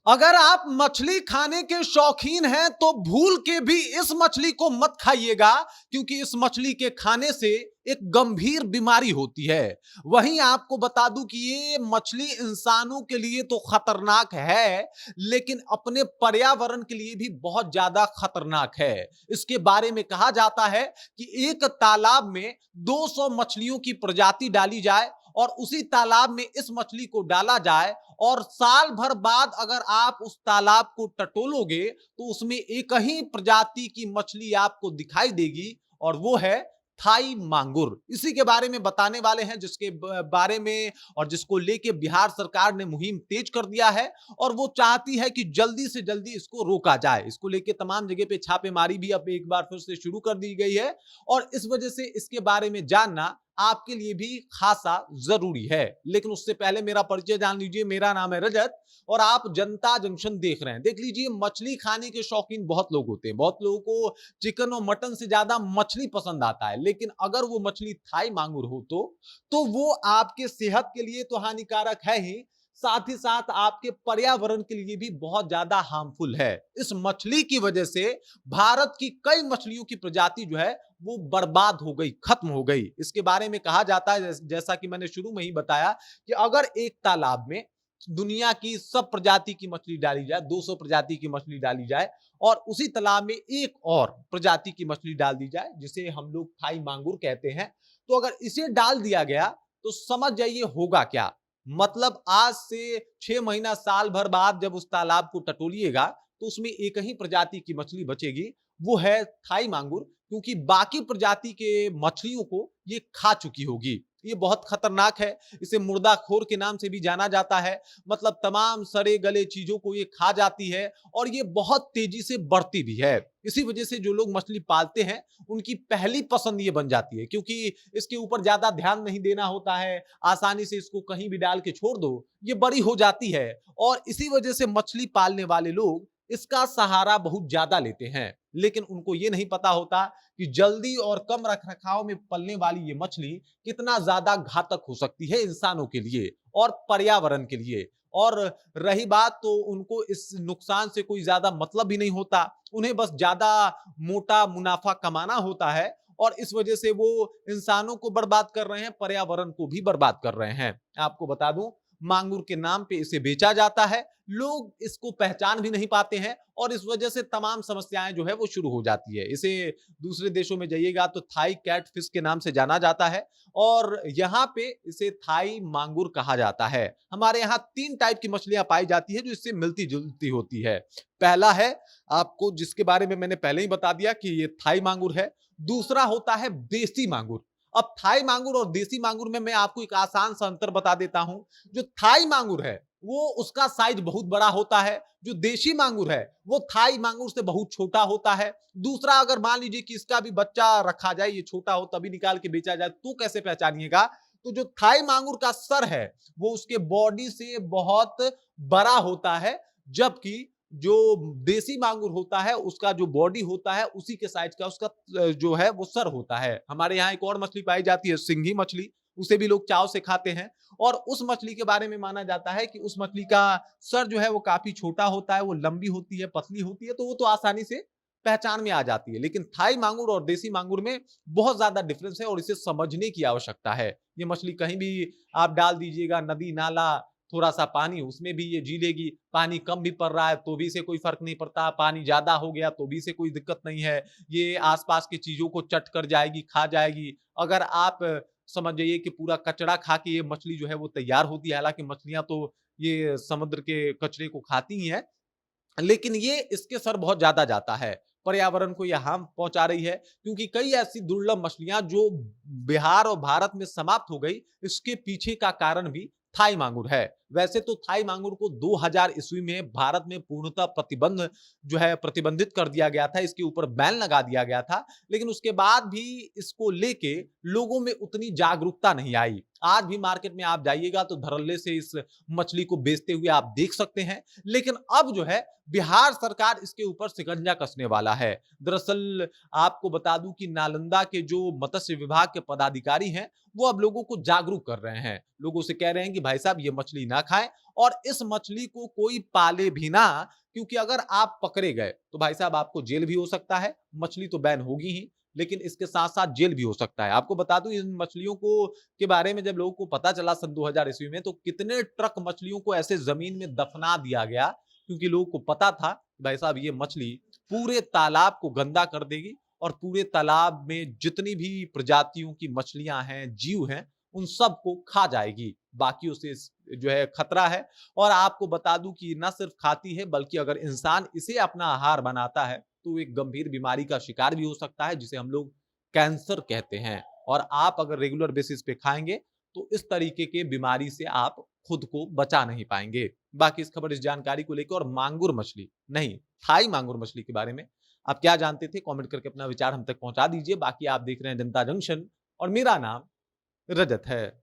अगर आप मछली खाने के शौकीन हैं तो भूल के भी इस मछली को मत खाइएगा, क्योंकि इस मछली के खाने से एक गंभीर बीमारी होती है। वहीं आपको बता दूं कि ये मछली इंसानों के लिए तो खतरनाक है, लेकिन अपने पर्यावरण के लिए भी बहुत ज्यादा खतरनाक है। इसके बारे में कहा जाता है कि एक तालाब में 200 मछलियों की प्रजाति डाली जाए और उसी तालाब में इस मछली को डाला जाए और साल भर बाद अगर आप उस तालाब को टटोलोगे तो उसमें एक ही प्रजाति की मछली आपको दिखाई देगी, और वो है थाई मांगुर। इसी के बारे में बताने वाले हैं, जिसके बारे में और जिसको लेके बिहार सरकार ने मुहिम तेज कर दिया है और वो चाहती है कि जल्दी से जल्दी इसको रोका जाए। इसको लेके तमाम जगह पे छापेमारी भी अब एक बार फिर से शुरू कर दी गई है और इस वजह से इसके बारे में जानना आपके लिए भी खासा जरूरी है। लेकिन उससे पहले मेरा परिचय जान लीजिए। मेरा नाम है रजत और आप जनता जंक्शन देख रहे हैं। देख लीजिए, मछली खाने के शौकीन बहुत लोग होते हैं। बहुत लोगों को चिकन और मटन से ज्यादा मछली पसंद आता है, लेकिन अगर वो मछली थाई मांगुर हो तो वो आपके सेहत के लिए तो हानिकारक है ही, साथ ही साथ आपके पर्यावरण के लिए भी बहुत ज्यादा हार्मफुल है। इस मछली की वजह से भारत की कई मछलियों की प्रजाति जो है वो बर्बाद हो गई, खत्म हो गई। इसके बारे में कहा जाता है, जैसा कि मैंने शुरू में ही बताया, कि अगर एक तालाब में दुनिया की सब प्रजाति की मछली डाली जाए, 200 प्रजाति की मछली डाली जाए और उसी तालाब में एक और प्रजाति की मछली डाल दी जाए, जिसे हम लोग थाई मांगुर कहते हैं, तो अगर इसे डाल दिया गया तो समझ जाइए होगा क्या। मतलब आज से 6 महीना साल भर बाद जब उस तालाब को टटोलिएगा तो उसमें एक ही प्रजाति की मछली बचेगी, वो है थाई मांगुर, क्योंकि बाकी प्रजाति के मछलियों को ये खा चुकी होगी। ये बहुत खतरनाक है। इसे मुर्दाखोर के नाम से भी जाना जाता है। मतलब तमाम सड़े गले चीजों को ये खा जाती है और ये बहुत तेजी से बढ़ती भी है। इसी वजह से जो लोग मछली पालते हैं उनकी पहली पसंद ये बन जाती है, क्योंकि इसके ऊपर ज्यादा ध्यान नहीं देना होता है। आसानी से इसको कहीं भी डाल के छोड़ दो, ये बड़ी हो जाती है। और इसी वजह से मछली पालने वाले लोग इसका सहारा बहुत ज्यादा लेते हैं, लेकिन उनको ये नहीं पता होता कि जल्दी और कम रखरखाव में पलने वाली ये मछली कितना ज्यादा घातक हो सकती है इंसानों के लिए और पर्यावरण के लिए। और रही बात, तो उनको इस नुकसान से कोई ज्यादा मतलब भी नहीं होता। उन्हें बस ज्यादा मोटा मुनाफा कमाना होता है और इस वजह से वो इंसानों को बर्बाद कर रहे हैं, पर्यावरण को भी बर्बाद कर रहे हैं। आपको बता दूं, मांगुर के नाम पे इसे बेचा जाता है, लोग इसको पहचान भी नहीं पाते हैं और इस वजह से तमाम समस्याएं जो है वो शुरू हो जाती है। इसे दूसरे देशों में जाइएगा तो थाई कैट फिश के नाम से जाना जाता है और यहाँ पे इसे थाई मांगुर कहा जाता है। हमारे यहाँ 3 टाइप की मछलियां पाई जाती है जो इससे मिलती जुलती होती है। पहला है, आपको जिसके बारे में मैंने पहले ही बता दिया कि ये थाई मांगुर है। दूसरा होता है देसी मांगुर। अब थाई मांगुर और देसी मांगुर में मैं आपको एक आसान सा अंतर बता देता हूं। जो थाई मांगुर है वो उसका साइज बहुत बड़ा होता है, जो देशी मांगुर है वो थाई मांगुर से बहुत छोटा होता है। दूसरा, अगर मान लीजिए कि इसका भी बच्चा रखा जाए, ये छोटा हो तभी निकाल के बेचा जाए, तो कैसे पहचानिएगा? तो जो थाई मांगुर का सर है वो उसके बॉडी से बहुत बड़ा होता है, जबकि जो देसी मांगुर होता है उसका जो बॉडी होता है उसी के साइज का उसका जो है वो सर होता है। हमारे यहाँ एक और मछली पाई जाती है, सिंघी मछली। उसे भी लोग चाव से खाते हैं और उस मछली के बारे में माना जाता है कि उस मछली का सर जो है वो काफी छोटा होता है, वो लंबी होती है, पतली होती है, तो वो तो आसानी से पहचान में आ जाती है। लेकिन थाई मांगुर और देसी मांगुर में बहुत ज्यादा डिफरेंस है और इसे समझने की आवश्यकता है। ये मछली कहीं भी आप डाल दीजिएगा, नदी नाला, थोड़ा सा पानी, उसमें भी ये जी लेगी। पानी कम भी पड़ रहा है तो भी इसे कोई फर्क नहीं पड़ता, पानी ज्यादा हो गया तो भी इसे कोई दिक्कत नहीं है। ये आसपास की चीजों को चट कर जाएगी, खा जाएगी। अगर आप समझ जाइए कि पूरा कचरा खा के ये मछली जो है वो तैयार होती है। हालांकि मछलियां तो ये समुद्र के कचरे को खाती ही हैं, लेकिन ये इसके सर बहुत ज्यादा जाता है, पर्यावरण को यह हार्म पहुंचा रही है, क्योंकि कई ऐसी दुर्लभ मछलियां जो बिहार और भारत में समाप्त हो गई, इसके पीछे का कारण भी थाई मांगुर है। वैसे तो थाई मांगुर को 2000 ईस्वी में भारत में पूर्णतः प्रतिबंधित कर दिया गया था, इसके ऊपर बैन लगा दिया गया था, लेकिन उसके बाद भी इसको लेके लोगों में उतनी जागरूकता नहीं आई। आज भी मार्केट में आप जाइएगा तो धड़ल्ले से इस मछली को बेचते हुए आप देख सकते हैं, लेकिन अब जो है बिहार सरकार इसके ऊपर शिकंजा कसने वाला है। दरअसल आपको बता दूं कि नालंदा के जो मत्स्य विभाग के पदाधिकारी हैं वो अब लोगों को जागरूक कर रहे हैं, लोगों से कह रहे हैं कि भाई साहब ये मछली ना खाएं और इस मछली को कोई पाले भी ना, क्योंकि अगर आप पकड़े गए तो भाई साहब आपको जेल भी हो सकता है, मछली तो बैन होगी ही, लेकिन इसके साथ साथ जेल भी हो सकता है। आपको बता दूं इन मछलियों को के बारे में जब लोगों को पता चला सन 2000 ईस्वी में, तो कितने ट्रक मछलियों को ऐसे जमीन में दफना दिया गया, क्योंकि लोगों को पता था भाई साहब ये मछली पूरे तालाब को गंदा कर देगी और पूरे तालाब में जितनी भी प्रजातियों की मछलियां हैं, जीव हैं, उन सबको खा जाएगी। बाकियों से जो है खतरा है। और आपको बता दूं कि न सिर्फ खाती है, बल्कि अगर इंसान इसे अपना आहार बनाता है तो एक गंभीर बीमारी का शिकार भी हो सकता है, जिसे हम लोग कैंसर कहते हैं। और आप अगर रेगुलर बेसिस पे खाएंगे तो इस तरीके के बीमारी से आप खुद को बचा नहीं पाएंगे। बाकी इस खबर, इस जानकारी को लेकर और मांगुर मछली नहीं, थाई मांगुर मछली के बारे में आप क्या जानते थे, कमेंट करके अपना विचार हम तक पहुंचा दीजिए। बाकी आप देख रहे हैं जनता जंक्शन और मेरा नाम रजत है।